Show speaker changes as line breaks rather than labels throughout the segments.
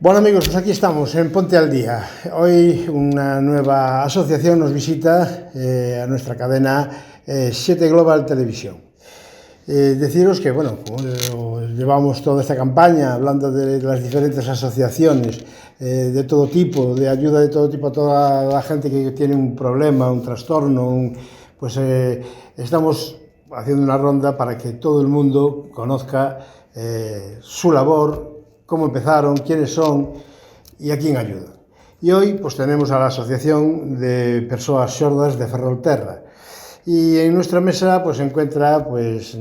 Bueno amigos, pues aquí estamos en Ponte al Día. Hoy una nueva asociación nos visita a nuestra cadena 7 Global Televisión. Deciros que, bueno, como llevamos toda esta campaña hablando de las diferentes asociaciones de todo tipo, de ayuda de todo tipo a toda la gente que tiene un problema, un trastorno, pues estamos haciendo una ronda para que todo el mundo conozca su labor, cómo empezaron, quiénes son y a quién ayudan. Y hoy pues tenemos a la Asociación de Persoas Xordas de Ferrolterra. Y en nuestra mesa pues se encuentra pues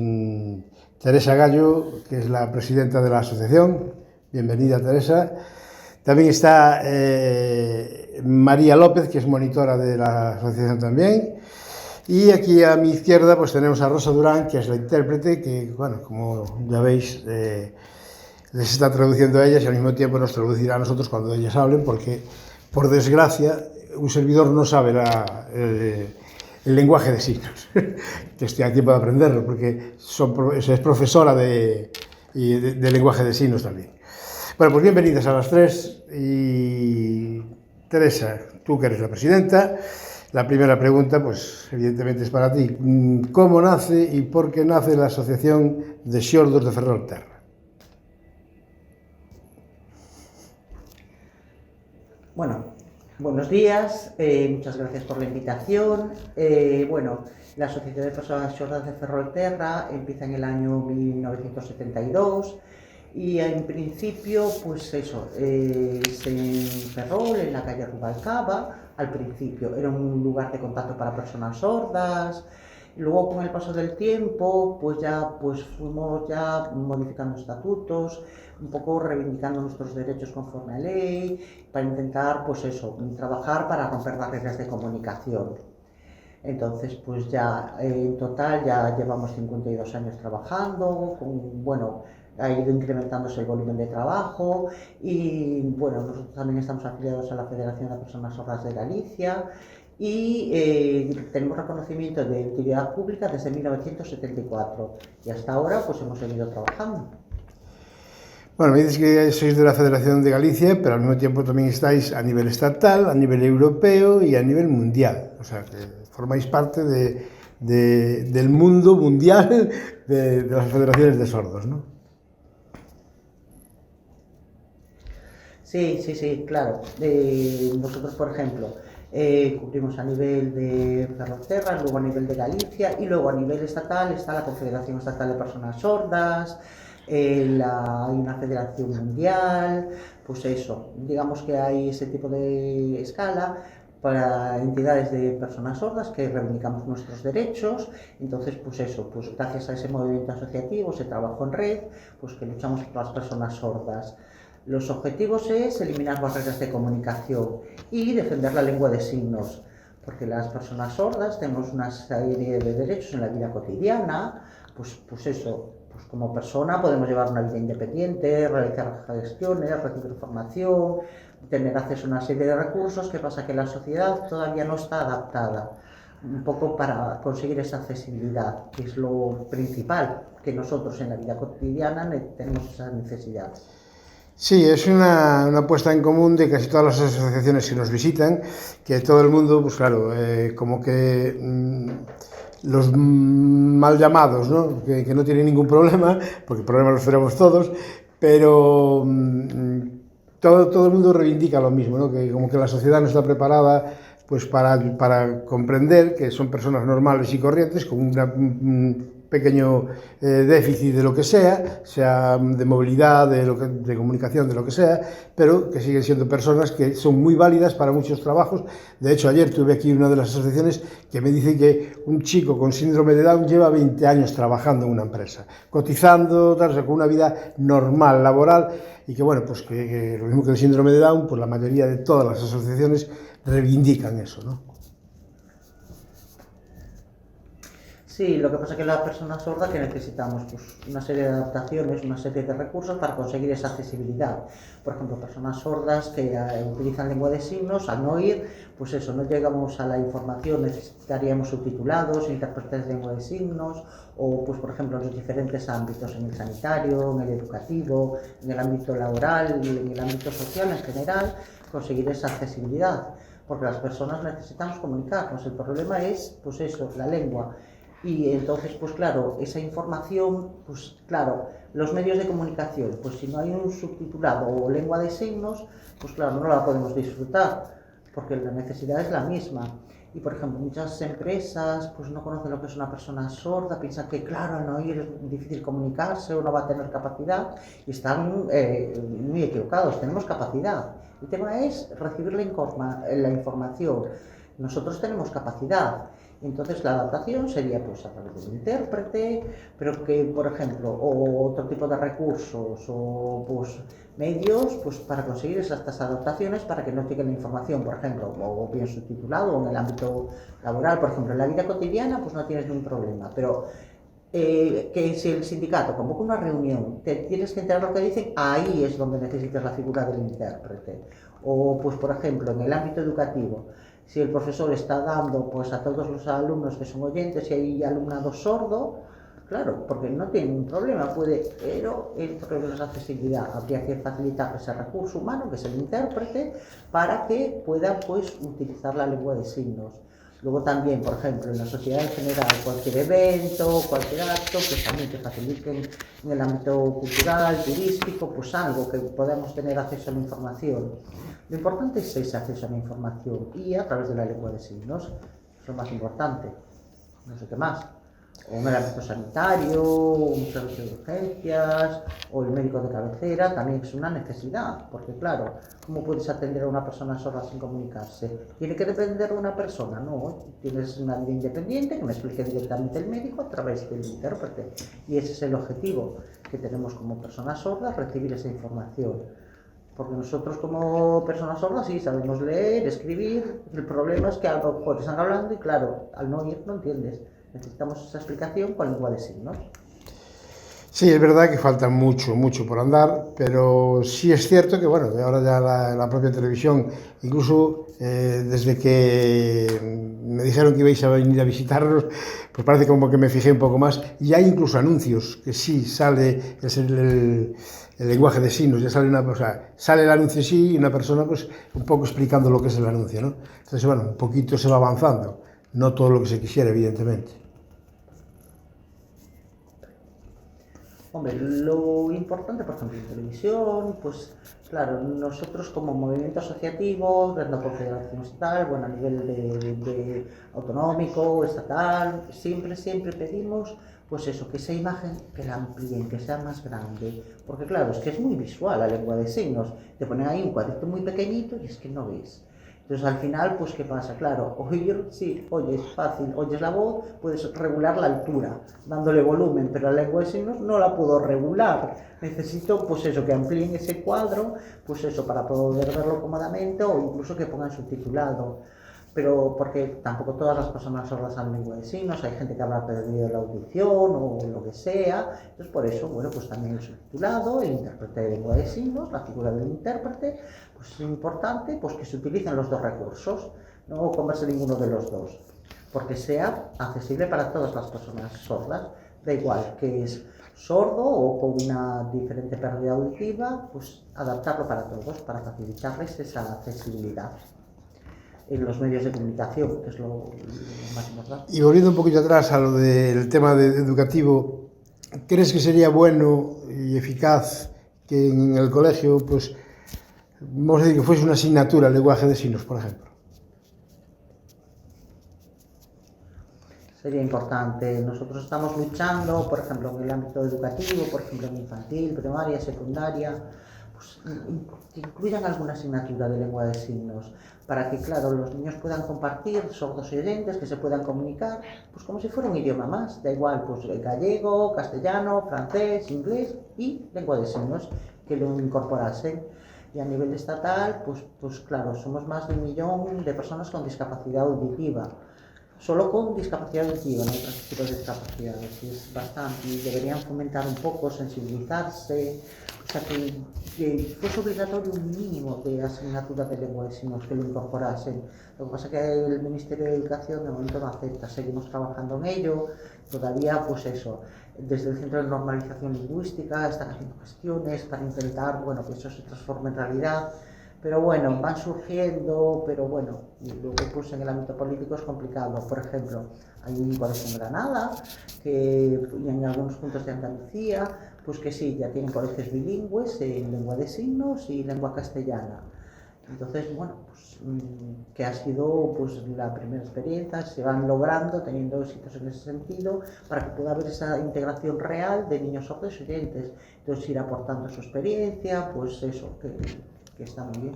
Teresa Gallo, que es la presidenta de la asociación. Bienvenida, Teresa. También está María López, que es monitora de la asociación también. Y aquí a mi izquierda pues tenemos a Rosa Durán, que es la intérprete, que, bueno, como ya veis, les está traduciendo a ellas y al mismo tiempo nos traducirá a nosotros cuando ellas hablen, porque, por desgracia, un servidor no sabe el lenguaje de signos, que estoy a tiempo de aprenderlo, porque es profesora de lenguaje de signos también. Bueno, pues bienvenidas a las tres. Y Teresa, tú que eres la presidenta, la primera pregunta, pues evidentemente es para ti. ¿Cómo nace y por qué nace la Asociación de Xordos de Ferrolterra?
Bueno, buenos días, muchas gracias por la invitación. La Asociación de Persoas Xordas de Ferrolterra empieza en el año 1972 y en principio, pues eso, en Ferrol, en la calle Rubalcaba. Al principio era un lugar de contacto para personas sordas. Luego, con el paso del tiempo, pues fuimos ya modificando estatutos, un poco reivindicando nuestros derechos conforme a ley, para intentar, pues eso, trabajar para romper barreras de comunicación. Entonces, pues ya en total ya llevamos 52 años trabajando, ha ido incrementándose el volumen de trabajo y, bueno, nosotros también estamos afiliados a la Federación de Personas Sordas de Galicia y tenemos reconocimiento de utilidad pública desde 1974 y hasta ahora pues hemos seguido trabajando.
Bueno, me dices que sois de la Federación de Galicia, pero al mismo tiempo también estáis a nivel estatal, a nivel europeo y a nivel mundial. O sea, que formáis parte del mundo mundial de las federaciones de sordos, ¿no?
Sí, claro. Nosotros, por ejemplo, cubrimos a nivel de Ferrolterra, luego a nivel de Galicia y luego a nivel estatal está la Confederación Estatal de Personas Sordas, hay una federación mundial, pues eso, digamos que hay ese tipo de escala para entidades de personas sordas que reivindicamos nuestros derechos. Entonces, pues eso, pues gracias a ese movimiento asociativo, ese trabajo en red, pues que luchamos por las personas sordas. Los objetivos es eliminar barreras de comunicación y defender la lengua de signos, porque las personas sordas tenemos una serie de derechos en la vida cotidiana, pues eso, pues como persona podemos llevar una vida independiente, realizar gestiones, recibir formación, tener acceso a una serie de recursos. ¿Qué pasa? Que la sociedad todavía no está adaptada un poco para conseguir esa accesibilidad, que es lo principal, que nosotros en la vida cotidiana tenemos esa necesidad.
Sí, es una apuesta en común de casi todas las asociaciones que nos visitan, que todo el mundo, pues claro, como que los mal llamados, ¿no? Que no tienen ningún problema, porque problemas los tenemos todos, pero todo el mundo reivindica lo mismo, ¿no? Que como que la sociedad no está preparada pues para comprender que son personas normales y corrientes con un pequeño déficit de lo que sea de movilidad, de comunicación, de lo que sea, pero que siguen siendo personas que son muy válidas para muchos trabajos. De hecho, ayer tuve aquí una de las asociaciones que me dice que un chico con síndrome de Down lleva 20 años trabajando en una empresa, cotizando, con una vida normal, laboral, y que, bueno, pues que lo mismo que el síndrome de Down, pues la mayoría de todas las asociaciones reivindican eso, ¿no?
Sí, lo que pasa es que la persona sorda que necesitamos pues, una serie de adaptaciones, una serie de recursos para conseguir esa accesibilidad. Por ejemplo, personas sordas que utilizan lengua de signos, al no oír, pues eso, no llegamos a la información, necesitaríamos subtitulados, intérpretes de lengua de signos, o pues por ejemplo en los diferentes ámbitos, en el sanitario, en el educativo, en el ámbito laboral, en el ámbito social en general, conseguir esa accesibilidad. Porque las personas necesitamos comunicarnos, el problema es, pues eso, la lengua. Y entonces, pues claro, esa información, pues claro, los medios de comunicación, pues si no hay un subtitulado o lengua de signos, pues claro, no la podemos disfrutar, porque la necesidad es la misma. Y por ejemplo, muchas empresas pues no conocen lo que es una persona sorda, piensan que claro, al no oír es difícil comunicarse o no va a tener capacidad, y están muy equivocados, tenemos capacidad. El tema es recibir la información. Nosotros tenemos capacidad. Entonces la adaptación sería pues a través del intérprete, pero que por ejemplo, o otro tipo de recursos o pues medios pues para conseguir estas adaptaciones para que no llegue la información, por ejemplo, o bien subtitulado o en el ámbito laboral, por ejemplo, en la vida cotidiana pues no tienes ningún problema, pero que si el sindicato convoca una reunión, te tienes que enterar lo que dicen, ahí es donde necesitas la figura del intérprete. O pues por ejemplo, en el ámbito educativo, si el profesor está dando pues a todos los alumnos que son oyentes y hay alumnado sordo, claro, porque no tiene un problema, pero el problema es la accesibilidad. Habría que facilitar ese recurso humano, que es el intérprete, para que pueda pues utilizar la lengua de signos. Luego también, por ejemplo, en la sociedad en general, cualquier evento, cualquier acto, pues también que faciliten en el ámbito cultural, turístico, pues algo que podamos tener acceso a la información. Lo importante es ese acceso a la información y a través de la lengua de signos, eso es lo más importante, no sé qué más. O en el ámbito sanitario, un servicio de urgencias, o el médico de cabecera, también es una necesidad, porque claro, ¿cómo puedes atender a una persona sorda sin comunicarse? ¿Tiene que depender de una persona? No, tienes una vida independiente que me explique directamente el médico a través del intérprete. Y ese es el objetivo que tenemos como personas sordas, recibir esa información. Porque nosotros como personas sordas sí sabemos leer, escribir, el problema es que a lo mejor están hablando y claro, al no oír no entiendes. Necesitamos esa explicación con lengua de signos.
Sí, es verdad que falta mucho, mucho por andar, pero sí es cierto que, bueno, ahora ya la propia televisión, incluso desde que me dijeron que ibais a venir a visitarnos, pues parece como que me fijé un poco más, y hay incluso anuncios que sí sale el lenguaje de signos, ya sale sale el anuncio sí y una persona pues un poco explicando lo que es el anuncio, ¿no? Entonces, bueno, un poquito se va avanzando, no todo lo que se quisiera, evidentemente.
Hombre, lo importante, por ejemplo, en televisión, pues claro, nosotros como movimiento asociativo, dando confederación estatal, bueno, a nivel de autonómico, estatal, siempre pedimos, pues eso, que esa imagen que la amplíen, que sea más grande, porque claro, es que es muy visual la lengua de signos, te ponen ahí un cuadrito muy pequeñito y es que no ves. Entonces al final, pues ¿qué pasa? Claro, oír, sí, oyes fácil, oyes la voz, puedes regular la altura, dándole volumen, pero la lengua de signos no la puedo regular. Necesito, pues eso, que amplíen ese cuadro, pues eso, para poder verlo cómodamente o incluso que pongan subtitulado. Pero porque tampoco todas las personas sordas hablan lengua de signos, hay gente que habrá perdido la audición o lo que sea, entonces por eso, bueno, pues también el subtitulado, el intérprete de lengua de signos, la figura del intérprete, pues es importante pues que se utilicen los dos recursos, no comerse ninguno de los dos, porque sea accesible para todas las personas sordas, da igual que es sordo o con una diferente pérdida auditiva, pues adaptarlo para todos, para facilitarles esa accesibilidad en los medios de comunicación, que es lo más importante.
Y volviendo un poquito atrás a lo del tema educativo, ¿crees que sería bueno y eficaz que en el colegio, pues, vamos a decir que fuese una asignatura el lenguaje de signos, por ejemplo?
Sería importante. Nosotros estamos luchando, por ejemplo, en el ámbito educativo, por ejemplo, en infantil, primaria, secundaria, pues, que incluyan alguna asignatura de lengua de signos, para que, claro, los niños puedan compartir, sordos y oyentes, que se puedan comunicar, pues como si fuera un idioma más, da igual, pues gallego, castellano, francés, inglés y lengua de signos, que lo incorporasen. Y a nivel estatal, pues claro, somos más de 1 millón de personas con discapacidad auditiva. solo con discapacidad auditiva, no otros tipos de discapacidades, y es bastante, y deberían fomentar un poco, sensibilizarse, o sea, que fuese obligatorio un mínimo de asignatura de lengua de signos, que lo incorporasen. Lo que pasa es que el Ministerio de Educación de momento no acepta, seguimos trabajando en ello, todavía pues eso, desde el Centro de Normalización Lingüística están haciendo gestiones para intentar, bueno, que eso se transforme en realidad. Pero bueno, van surgiendo, pero bueno, y luego pues en el ámbito político es complicado. Por ejemplo, hay un colegio en Granada, y en algunos puntos de Andalucía, pues que sí, ya tienen colegios bilingües en lengua de signos y lengua castellana. Entonces, bueno, pues que ha sido pues la primera experiencia, se van logrando, teniendo éxitos en ese sentido, para que pueda haber esa integración real de niños sordos y oyentes. Entonces, ir aportando su experiencia, pues eso, que está muy bien.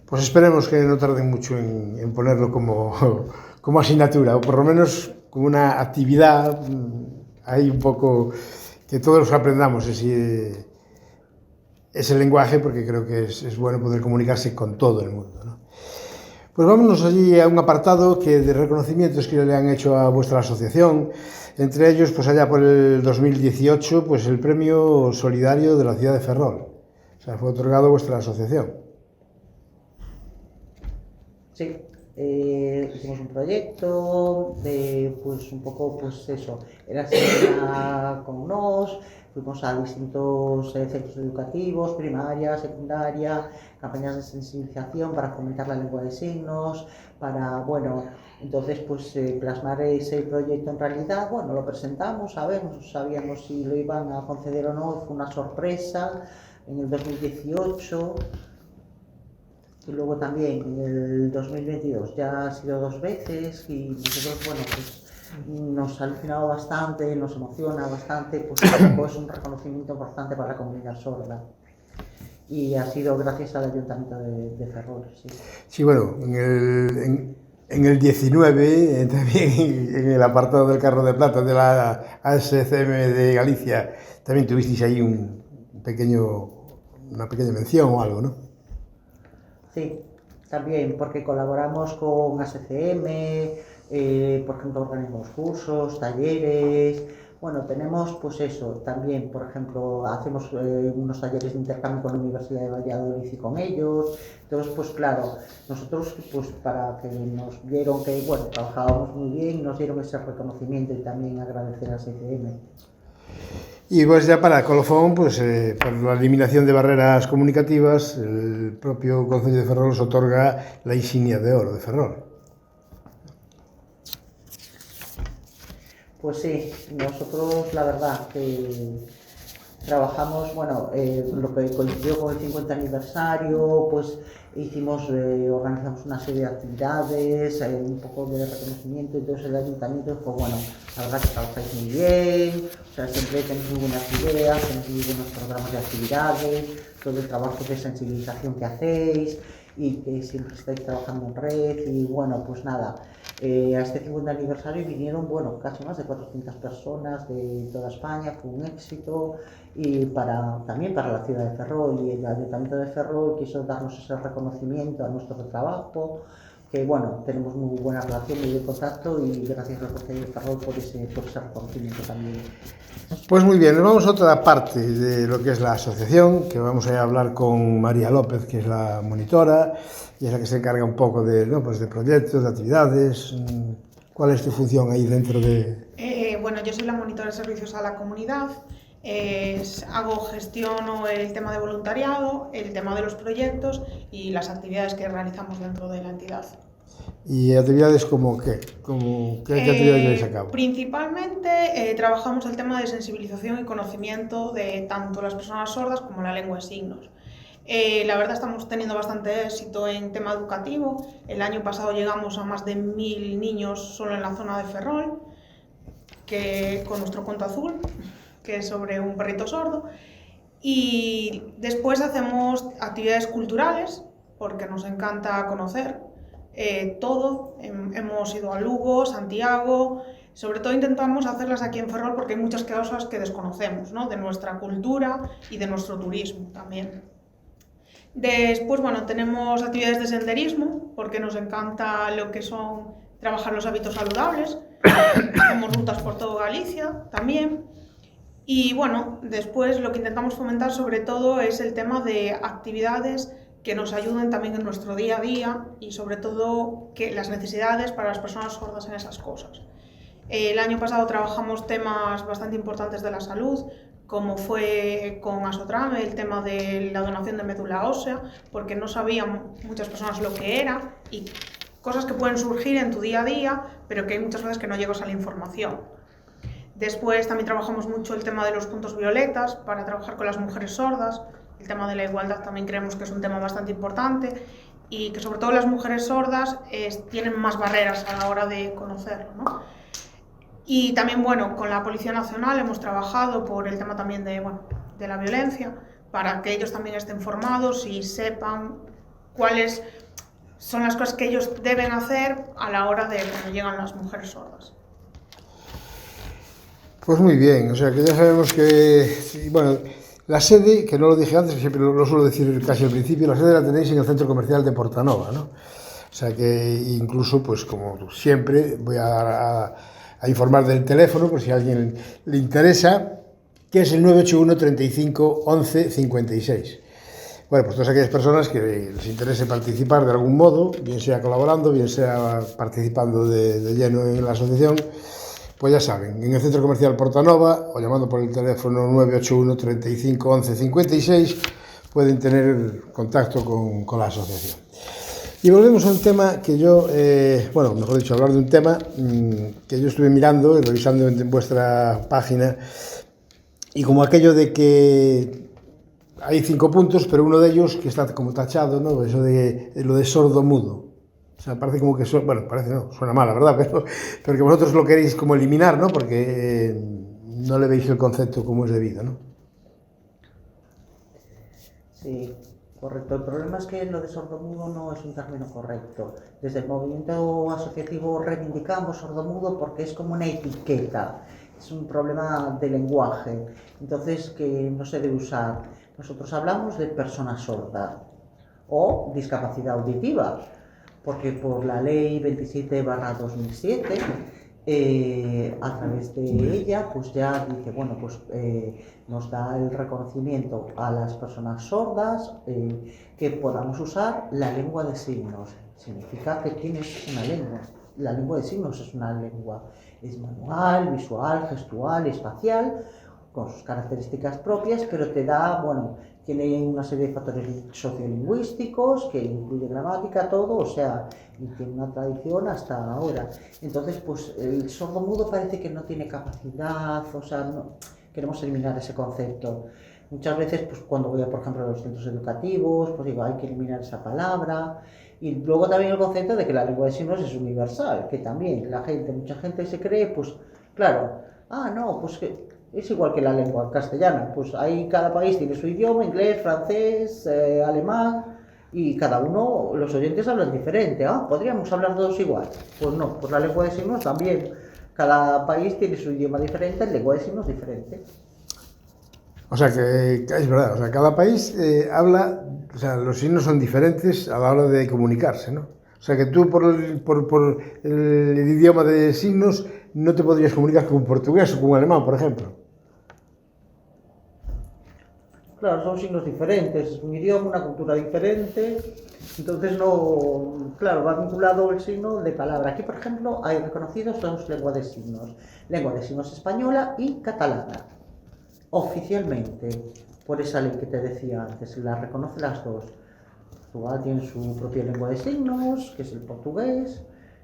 Pues esperemos que no tarden mucho en ponerlo como asignatura, o por lo menos como una actividad ahí un poco que todos aprendamos ese lenguaje, porque creo que es bueno poder comunicarse con todo el mundo, ¿no? Pues vámonos allí a un apartado de reconocimientos que le han hecho a vuestra asociación, entre ellos, pues allá por el 2018, pues el Premio Solidario de la ciudad de Ferrol. O sea, fue otorgado a vuestra asociación.
Sí, hicimos un proyecto de, pues un poco, pues eso, era semana con nos, fuimos a distintos centros educativos, primaria, secundaria, campañas de sensibilización para fomentar la lengua de signos, para, bueno, entonces pues plasmar ese proyecto en realidad, bueno, lo presentamos, sabíamos si lo iban a conceder o no, fue una sorpresa en el 2018. Y luego también en el 2022 ya ha sido 2 veces y nosotros, bueno, pues nos ha alucinado bastante, nos emociona bastante, pues es un reconocimiento importante para la comunidad sorda. Y ha sido gracias al Ayuntamiento de Ferrol, sí.
Sí, bueno, en el 19, también en el apartado del Carro de Plata de la ASCM de Galicia, también tuvisteis ahí una pequeña mención o algo, ¿no?
Sí, también porque colaboramos con ASCM, por ejemplo, organizamos cursos, talleres. Bueno, tenemos pues eso, también, por ejemplo, hacemos unos talleres de intercambio con la Universidad de Valladolid y con ellos. Entonces, pues claro, nosotros pues para que nos vieron que, bueno, trabajábamos muy bien, nos dieron ese reconocimiento y también agradecer a ASCM.
Y pues ya para colofón, pues por la eliminación de barreras comunicativas, el propio Concello de Ferrol os otorga la insignia de oro de Ferrol.
Pues sí, nosotros la verdad que trabajamos, bueno, lo que coincidió con el 50 aniversario, pues organizamos una serie de actividades, un poco de reconocimiento, y entonces el ayuntamiento fue, bueno, la verdad que trabajáis muy bien, o sea, siempre tenéis muy buenas ideas, tenéis muy buenos programas de actividades, todo el trabajo de sensibilización que hacéis y que siempre estáis trabajando en red y bueno, pues nada, a este 50 aniversario vinieron, bueno, casi más de 400 personas de toda España, fue un éxito y también para la ciudad de Ferrol, y el Ayuntamiento de Ferrol quiso darnos ese reconocimiento a nuestro trabajo, que bueno, tenemos muy buena relación, muy buen contacto y gracias al Concello de Ferrol por ese reconocimiento también.
Pues muy bien, nos vamos a otra parte de lo que es la asociación, que vamos a hablar con María López, que es la monitora y es la que se encarga un poco de proyectos, de actividades. ¿Cuál es tu función ahí dentro de...?
Bueno, yo soy la monitora de servicios a la comunidad, gestiono el tema de voluntariado, el tema de los proyectos y las actividades que realizamos dentro de la entidad.
¿Y actividades como qué? ¿Qué actividades lleváis a cabo?
Principalmente trabajamos el tema de sensibilización y conocimiento de tanto las personas sordas como la lengua de signos. La verdad estamos teniendo bastante éxito en tema educativo. El año pasado llegamos a más de 1000 niños solo en la zona de Ferrol, con nuestro cuento azul, que es sobre un perrito sordo. Y después hacemos actividades culturales, porque nos encanta conocer todo. Hemos ido a Lugo, Santiago, sobre todo intentamos hacerlas aquí en Ferrol porque hay muchas cosas que desconocemos, ¿no? De nuestra cultura y de nuestro turismo también. Después, bueno, tenemos actividades de senderismo porque nos encanta lo que son trabajar los hábitos saludables, hacemos rutas por toda Galicia también. Y bueno, después lo que intentamos fomentar sobre todo es el tema de actividades que nos ayuden también en nuestro día a día y sobre todo que las necesidades para las personas sordas en esas cosas. El año pasado trabajamos temas bastante importantes de la salud, como fue con Asotrame, el tema de la donación de médula ósea, porque no sabían muchas personas lo que era y cosas que pueden surgir en tu día a día, pero que hay muchas veces que no llegas a la información. Después también trabajamos mucho el tema de los puntos violetas para trabajar con las mujeres sordas. El tema de la igualdad también creemos que es un tema bastante importante y que sobre todo las mujeres sordas tienen más barreras a la hora de conocerlo, ¿no? Y también, bueno, con la Policía Nacional hemos trabajado por el tema también de la violencia, para que ellos también estén formados y sepan cuáles son las cosas que ellos deben hacer a la hora de cuando llegan las mujeres sordas.
Pues muy bien, o sea que ya sabemos que, bueno, la sede, que no lo dije antes, siempre lo suelo decir casi al principio, la sede la tenéis en el centro comercial de Portanova, ¿no? O sea que incluso, pues como siempre, voy a informar del teléfono por si a alguien le interesa, que es el 981 35 11 56. Bueno, pues todas aquellas personas que les interese participar de algún modo, bien sea colaborando, bien sea participando de lleno en la asociación, pues ya saben, en el Centro Comercial Portanova o llamando por el teléfono 981 35 11 56 pueden tener contacto con la asociación. Y volvemos a un tema que yo, bueno, mejor dicho, hablar de un tema que yo estuve mirando y revisando en vuestra página, y como aquello de que hay 5 puntos, pero uno de ellos que está como tachado, ¿no? Eso de lo de sordo-mudo. O sea, parece como que, bueno, parece no, suena mal, la verdad, pero que vosotros lo queréis como eliminar, ¿no? Porque no le veis el concepto como es debido, ¿no?
Sí, correcto. El problema es que lo de sordomudo no es un término correcto. Desde el movimiento asociativo reivindicamos sordomudo porque es como una etiqueta, es un problema de lenguaje, entonces que no se debe usar. Nosotros hablamos de persona sorda o discapacidad auditiva, porque por la ley 27/2007, a través de ella, pues ya dice, bueno, pues nos da el reconocimiento a las personas sordas que podamos usar la lengua de signos. Significa que tienes una lengua. La lengua de signos es una lengua, es manual, visual, gestual, espacial, con sus características propias, pero te da, bueno, tiene una serie de factores sociolingüísticos que incluye gramática, todo, o sea, y tiene una tradición hasta ahora. Entonces, pues el sordomudo parece que no tiene capacidad, o sea, no, queremos eliminar ese concepto. Muchas veces, pues cuando voy, por ejemplo, a los centros educativos, pues digo, hay que eliminar esa palabra. Y luego también el concepto de que la lengua de signos es universal, que también mucha gente se cree, pues, claro, no, pues que es igual que la lengua castellana, pues ahí cada país tiene su idioma, inglés, francés, alemán, y cada uno, los oyentes hablan diferente. ¿Podríamos hablar todos igual? Pues no, pues la lengua de signos también, cada país tiene su idioma diferente, la lengua de signos diferente.
O sea que es verdad, o sea, cada país habla, o sea, los signos son diferentes a la hora de comunicarse, ¿no? O sea que tú por el idioma de signos no te podrías comunicar con un portugués o con un alemán, por ejemplo.
Claro, son signos diferentes, es un idioma, una cultura diferente, entonces no, claro, va vinculado el signo de palabra. Aquí, por ejemplo, hay reconocidos dos lenguas de signos española y catalana, oficialmente, por esa ley que te decía antes, la reconoce las dos. Portugal tiene su propia lengua de signos, que es el portugués,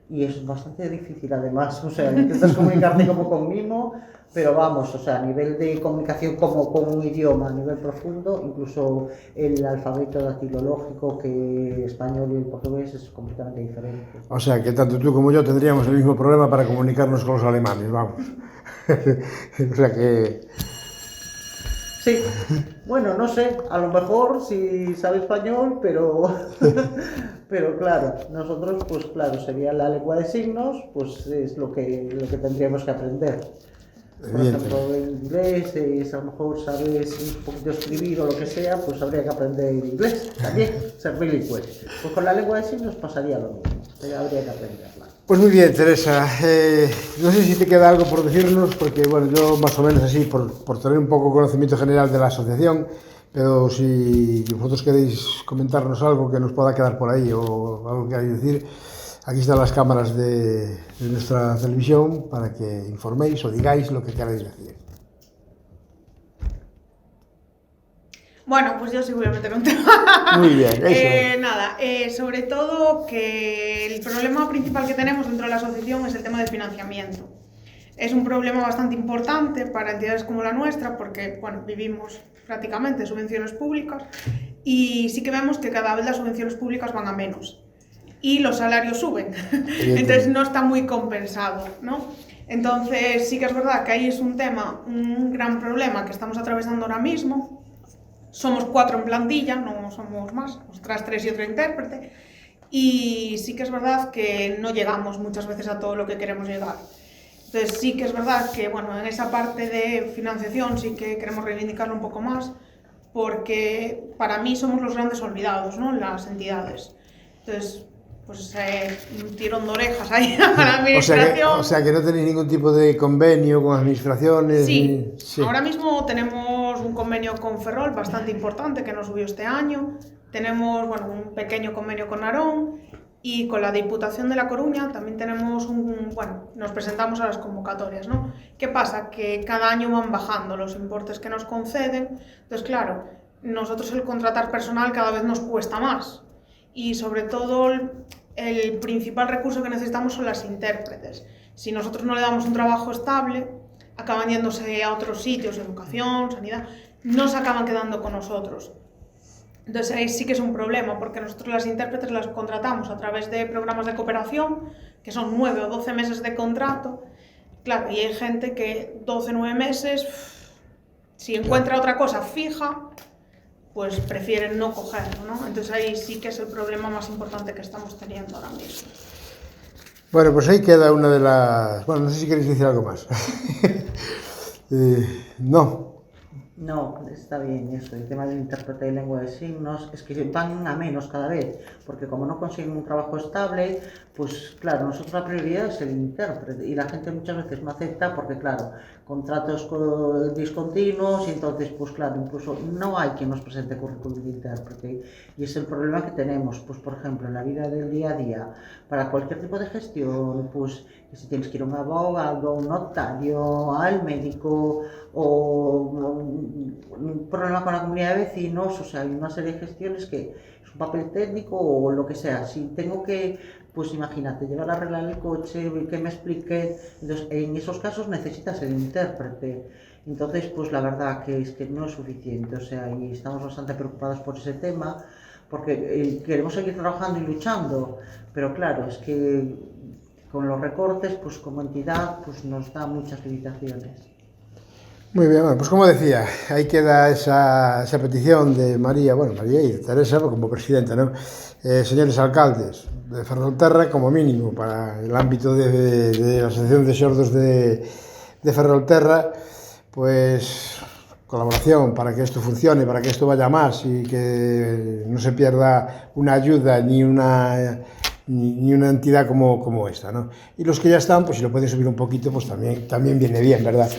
y es bastante difícil además, o sea, intentas comunicarte como con mimo, pero vamos, o sea, a nivel de comunicación como con un idioma a nivel profundo, incluso el alfabeto datilológico que el español y el portugués es completamente diferente.
O sea, que tanto tú como yo tendríamos el mismo problema para comunicarnos con los alemanes, vamos. O sea que...
Sí, bueno, no sé, a lo mejor si sabe español, pero claro, nosotros, pues claro, sería la lengua de signos, pues es lo que tendríamos que aprender. Por ejemplo, en inglés, a lo mejor sabes un poquito escribir o lo que sea, pues habría que aprender inglés también, ser bilingüe. Pues con la lengua de signos pasaría lo mismo, habría que aprenderla.
Pues muy bien, Teresa. No sé si te queda algo por decirnos, porque bueno, yo más o menos así, por tener un poco conocimiento general de la asociación, pero si vosotros queréis comentarnos algo que nos pueda quedar por ahí o algo que queráis decir, aquí están las cámaras de nuestra televisión para que informéis o digáis lo que queráis decir.
Bueno, pues yo sí voy a meter un tema.
Muy bien, eso.
Nada, sobre todo que el problema principal que tenemos dentro de la asociación es el tema del financiamiento. Es un problema bastante importante para entidades como la nuestra porque, bueno, vivimos prácticamente de subvenciones públicas y sí que vemos que cada vez las subvenciones públicas van a menos y los salarios suben. Entonces no está muy compensado, ¿no? Entonces sí que es verdad que ahí es un tema, un gran problema que estamos atravesando ahora mismo. Somos 4 en plantilla, no somos más, nosotras 3 y otra intérprete, y sí que es verdad que no llegamos muchas veces a todo lo que queremos llegar. Entonces sí que es verdad que bueno, en esa parte de financiación sí que queremos reivindicarlo un poco más, porque para mí somos los grandes olvidados, ¿no? Las entidades. Entonces, pues un tirón de orejas ahí a la administración.
O sea que no tenéis ningún tipo de convenio con administraciones.
Sí, sí, ahora mismo tenemos un convenio con Ferrol bastante importante que nos subió este año. Tenemos bueno, un pequeño convenio con Narón y con la Diputación de La Coruña también tenemos nos presentamos a las convocatorias, ¿no? ¿Qué pasa? Que cada año van bajando los importes que nos conceden. Entonces, claro, nosotros el contratar personal cada vez nos cuesta más. Y sobre todo el principal recurso que necesitamos son las intérpretes. Si nosotros no le damos un trabajo estable, acaban yéndose a otros sitios, educación, sanidad, no se acaban quedando con nosotros. Entonces ahí sí que es un problema, porque nosotros las intérpretes las contratamos a través de programas de cooperación, que son 9 o 12 meses de contrato. Claro, y hay gente que 12 o 9 meses, si encuentra otra cosa fija, pues prefieren no cogerlo, ¿no? Entonces ahí sí que es el problema más importante que estamos teniendo ahora mismo.
Bueno, pues ahí queda una de las... Bueno, no sé si queréis decir algo más. No.
No, está bien eso. El tema del intérprete de lengua de signos es que van a menos cada vez, porque como no consiguen un trabajo estable, pues claro, nosotros la prioridad es el intérprete y la gente muchas veces no acepta porque claro, contratos discontinuos y entonces pues claro, incluso no hay quien nos presente currículum de intérprete y es el problema que tenemos, pues por ejemplo en la vida del día a día, para cualquier tipo de gestión, pues si tienes que ir a un abogado, a un notario, al médico o un problema con la comunidad de vecinos, o sea, hay una serie de gestiones que es un papel técnico o lo que sea. Si tengo que, pues imagínate, llevar a arreglar el coche, que me explique, entonces en esos casos necesitas el intérprete. Entonces, pues la verdad que es que no es suficiente, o sea, y estamos bastante preocupados por ese tema, porque queremos seguir trabajando y luchando, pero claro, es que con los recortes, pues como entidad, pues nos da muchas limitaciones.
Muy bien, bueno, pues como decía, ahí queda esa petición de María y de Teresa como presidenta, ¿no? Señores alcaldes de Ferrolterra, como mínimo, para el ámbito de la Asociación de Sordos de Ferrolterra, pues colaboración para que esto funcione, para que esto vaya más y que no se pierda una ayuda ni una entidad como esta, ¿no? Y los que ya están, pues si lo pueden subir un poquito, pues también viene bien, ¿verdad?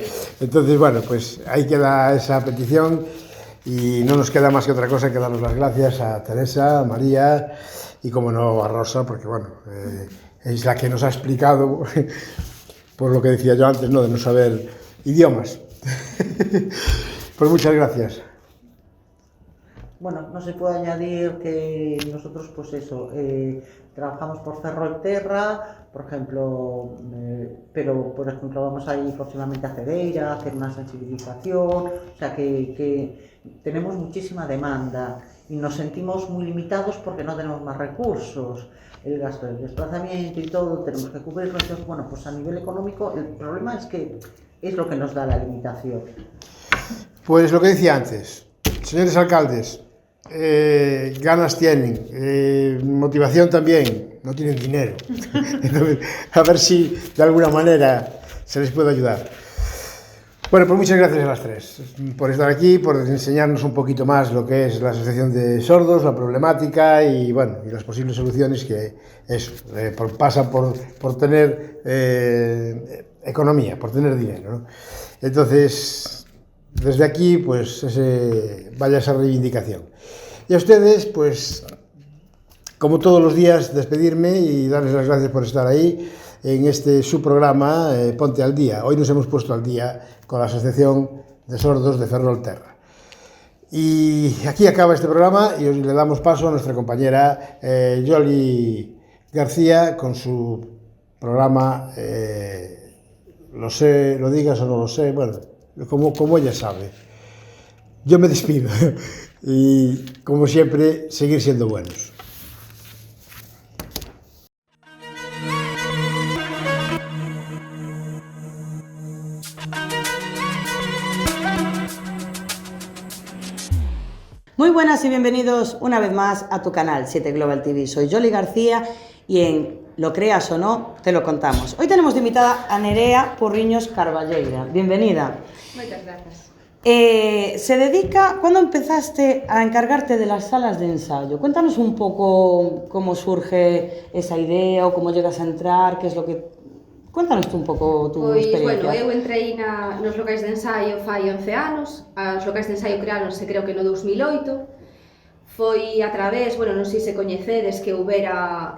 Entonces, bueno, pues ahí queda esa petición y no nos queda más que otra cosa que darles las gracias a Teresa, a María y, como no, a Rosa, porque, bueno, es la que nos ha explicado, por lo que decía yo antes, ¿no?, de no saber idiomas. Pues muchas gracias.
Bueno, no se puede añadir que nosotros, pues eso, trabajamos por Ferrolterra, por ejemplo, pero por ejemplo vamos a ir próximamente a Cedeira, a hacer una sensibilización, o sea que tenemos muchísima demanda y nos sentimos muy limitados porque no tenemos más recursos. El gasto del desplazamiento y todo tenemos que cubrirlo, entonces bueno, pues a nivel económico el problema es que es lo que nos da la limitación.
Pues lo que decía antes, señores alcaldes, ganas tienen, motivación también, no tienen dinero. Entonces, a ver si de alguna manera se les puede ayudar. Bueno, pues muchas gracias a las tres por estar aquí, por enseñarnos un poquito más lo que es la Asociación de Sordos, la problemática y, bueno, y las posibles soluciones que eso, pasan por tener economía, por tener dinero, ¿no? Entonces, desde aquí, pues, vaya esa reivindicación. Y a ustedes, pues, como todos los días, despedirme y darles las gracias por estar ahí en su programa Ponte al Día. Hoy nos hemos puesto al día con la Asociación de Sordos de Ferrolterra. Y aquí acaba este programa y le damos paso a nuestra compañera Yoli García con su programa Lo sé, lo digas o no lo sé, bueno, como ella sabe. Yo me despido y, como siempre, seguir siendo buenos.
Muy buenas y bienvenidos una vez más a tu canal 7 Global TV. Soy Yoli García y en Lo creas o no, te lo contamos. Hoy tenemos de invitada a Nerea Porriños Carballeira. Bienvenida.
Muchas gracias.
¿Cuándo empezaste a encargarte de las salas de ensayo? Cuéntanos un poco cómo surge esa idea o cómo llegas a entrar, qué es lo que... Cuéntanos tú un pouco tu experiencia.
Bueno, eu entrei nos locais de ensaio fai 11 anos, os locais de ensaio creáronse creo que no 2008, foi a través, non sei se coñecedes que houbera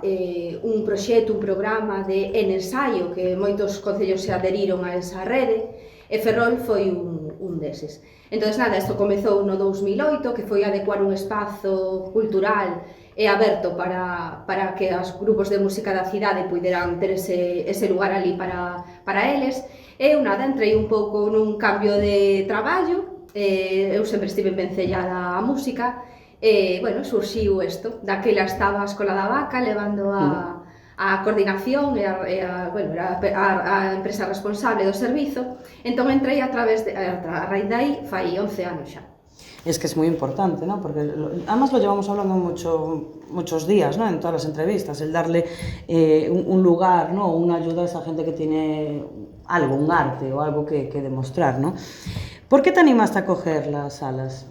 un proxecto, un programa de ensaio que moitos concellos se aderiron a esa rede e Ferrol foi un deses. Entón, nada, isto comezou no 2008, que foi adecuar un espazo cultural e aberto para que os grupos de música da cidade puderan ter ese lugar ali para eles. E nada, entrei un pouco nun cambio de traballo, eu sempre estive vencellada á música, e, bueno, surxiu isto. Daquela estaba a Escola da Vaca, levando a coordinación e a empresa responsable do servizo, entón entrei a raíz de aí, fai 11 anos xa.
Es que es muy importante, ¿no? Porque además lo llevamos hablando muchos días, ¿no? En todas las entrevistas, el darle un lugar, ¿no? Una ayuda a esa gente que tiene algo, un arte o algo que demostrar, ¿no? ¿Por qué te animaste a coger las salas?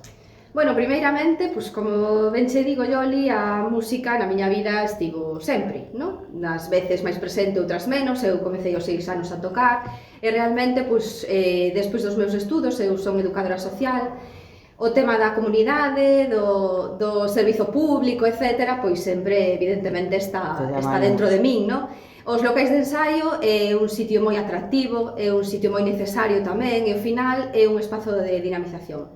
Bueno, primeiramente, pues, como ben che digo, Yoli, a música na miña vida estivo sempre, non? Nas veces máis presente, outras menos. Eu comecei aos 6 anos a tocar e realmente, pues, despois dos meus estudos, eu son educadora social, o tema da comunidade, do servizo público, etc., pois sempre, evidentemente, está dentro de min, non? Os locais de ensaio é un sitio moi atractivo, é un sitio moi necesario tamén, e ao final é un espazo de dinamización.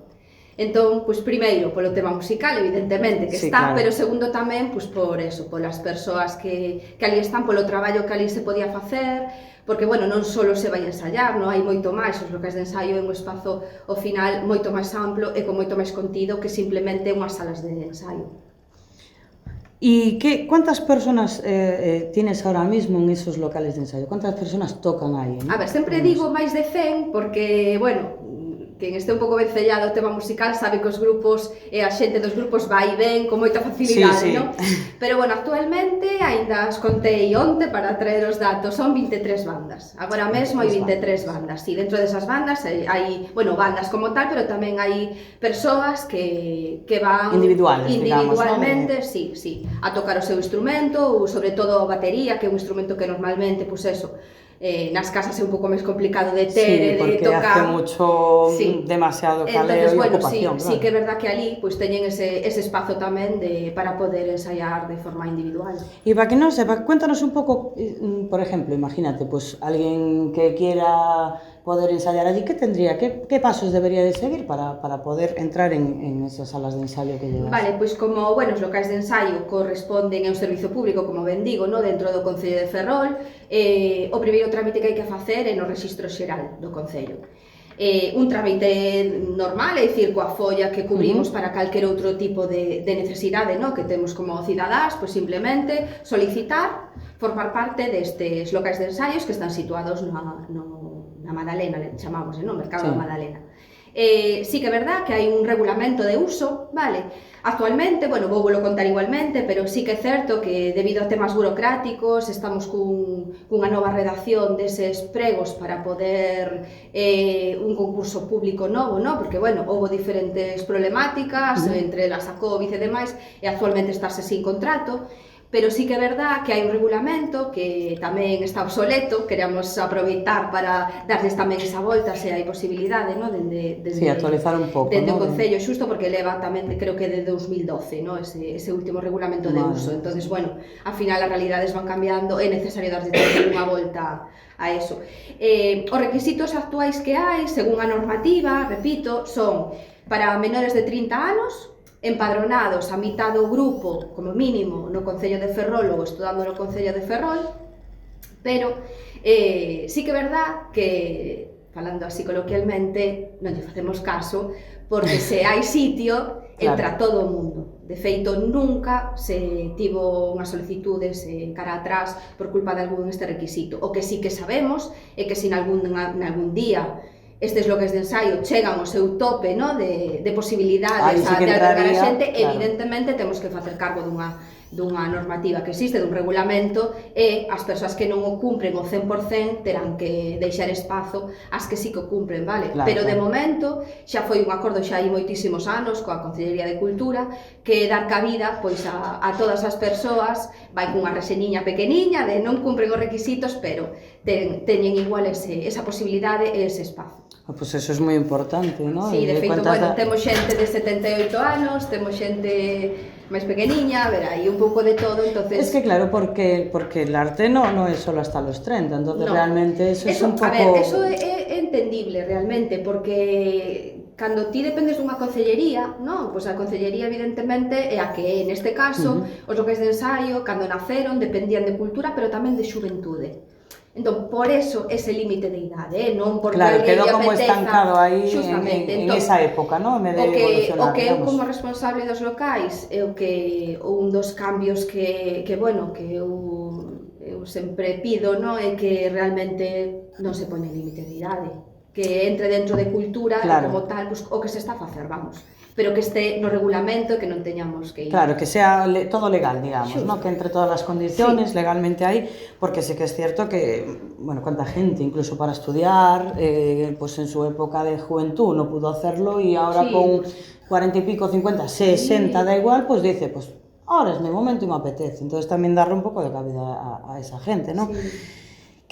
Entón, pois primeiro, polo tema musical, evidentemente, que está, claro. Pero segundo tamén, pois por eso, polas persoas que ali están, polo traballo que ali se podía facer, porque, bueno, non só se vai ensayar, non hai moito máis, os locais de ensaio é un espazo, ao final, moito máis amplo e con moito máis contido que simplemente unhas salas de ensayo.
¿Y cuántas personas tienes ahora mismo en esos locales de ensayo? ¿Cuántas personas tocan ahí? ¿No?
A ver, sempre digo máis de 100 porque, bueno, quen este un pouco vencellado ao tema musical sabe que os grupos e a xente dos grupos vai ben con moita facilidade,
sí.
non? Pero, bueno, actualmente, aínda as contei onte para traer os datos, son 23 bandas. Agora mesmo hai 23 bandas. E dentro desas bandas hai, bueno, bandas como tal, pero tamén hai persoas que van individualmente, digamos, ¿no? Sí, a tocar o seu instrumento, ou sobre todo a batería, que é un instrumento que normalmente, pues eso, nas casas é un pouco máis complicado de ter, de tocar. Sí, porque hace
mucho, demasiado caleo e ocupación.
Sí que é verdad que ali teñen ese espazo tamén para poder ensaiar de forma individual.
E para que non sepa, cuéntanos un pouco, por ejemplo, imagínate, pues alguén que quiera poder ensayar allí, ¿qué tendría? ¿Qué pasos debería de seguir para poder entrar en esas salas de ensayo que llevas?
Vale, pois como, bueno, os locais de ensayo corresponden a un servizo público, como ben digo, no, dentro do Concello de Ferrol, o primeiro trámite que hai que facer é no Rexistro Xeral do Concello. Un trámite normal, é dicir, coa folla que cubrimos para calquer outro tipo de necesidade, no, que temos como cidadás, pois simplemente solicitar formar parte destes locais de ensaios que están situados na Madalena, chamamos, no Mercado da Madalena. Sí que é verdad que hai un regulamento de uso, vale? Actualmente, bueno, vou volo contar igualmente, pero sí que é certo que debido a temas burocráticos estamos cunha nova redacción deses pregos para poder un concurso público novo, no? Porque, bueno, houve diferentes problemáticas, entre las a COVID e demais, e actualmente estáse sin contrato, pero sí que é verdad que hai un regulamento que tamén está obsoleto, queremos aproveitar para darles tamén esa volta se hai posibilidade, no?
Sí, actualizar un pouco,
dende o
no?
Concello, xusto porque leva tamén, creo que de 2012, no? ese último regulamento de uso. Entonces, bueno, ao final as realidades van cambiando, é necesario darlle unha volta a eso. Os requisitos actuais que hai, según a normativa, repito, son para menores de 30 anos, empadronados a mitad do grupo, como mínimo, no Concello de Ferrol ou estudando no Concello de Ferrol, pero sí que é verdad que, falando así coloquialmente, non lle facemos caso, porque se hai sitio, entra todo o mundo. De feito, nunca se tivo unhas solicitudes cara atrás por culpa de algún este requisito. O que sí que sabemos é que se en algún día estes bloques de ensaio chegan ao seu tope, no? de posibilidades de albergar a xente, claro. Evidentemente temos que facer cargo dunha normativa que existe, dun regulamento, e as persoas que non o cumpren ao 100% terán que deixar espazo ás que sí que o cumpren, vale? Claro, pero de momento xa foi un acordo xa hai moitísimos anos coa Consellería de Cultura que dar cabida pois a todas as persoas, vai cunha reseñiña pequeniña de non cumpren os requisitos, pero teñen igual esa posibilidade e ese espazo.
Pois eso é moi importante, non?
Sí, de feito, bueno, temos xente de 78 anos, temos xente máis pequeniña, a ver, hai un pouco de todo, entonces...
Es que claro, porque el arte no é solo hasta los 30, entonces realmente eso es un pouco...
A ver, eso é entendible realmente, porque cando ti dependes dunha concellería, non? Pois a concellería evidentemente é a que é, neste caso, os locais de ensaio, cando naceron, dependían de cultura, pero tamén de xuventude. Entón, por eso ese límite de idade, non porque
claro, quedou como
apeteza,
estancado aí en esa época, non?
O que eu como responsable dos locais é o que un dos cambios que bueno, que eu sempre pido, non? É que realmente non se pone límite de idade, que entre dentro de cultura claro. Como tal, pues, o que se está a facer, vamos. Pero que este no regulamento e que non teñamos que ir.
Claro, que sea todo legal, digamos, ¿no? Que entre todas as condiciones legalmente aí, porque sí que é cierto que, bueno, cuánta gente, incluso para estudiar, pues en su época de juventud no pudo hacerlo y ahora con 40 y pico, 50, 60, da igual, pues dice, pues ahora es mi momento y me apetece. Entonces también darle un poco de cabida a esa gente, ¿no? Sí.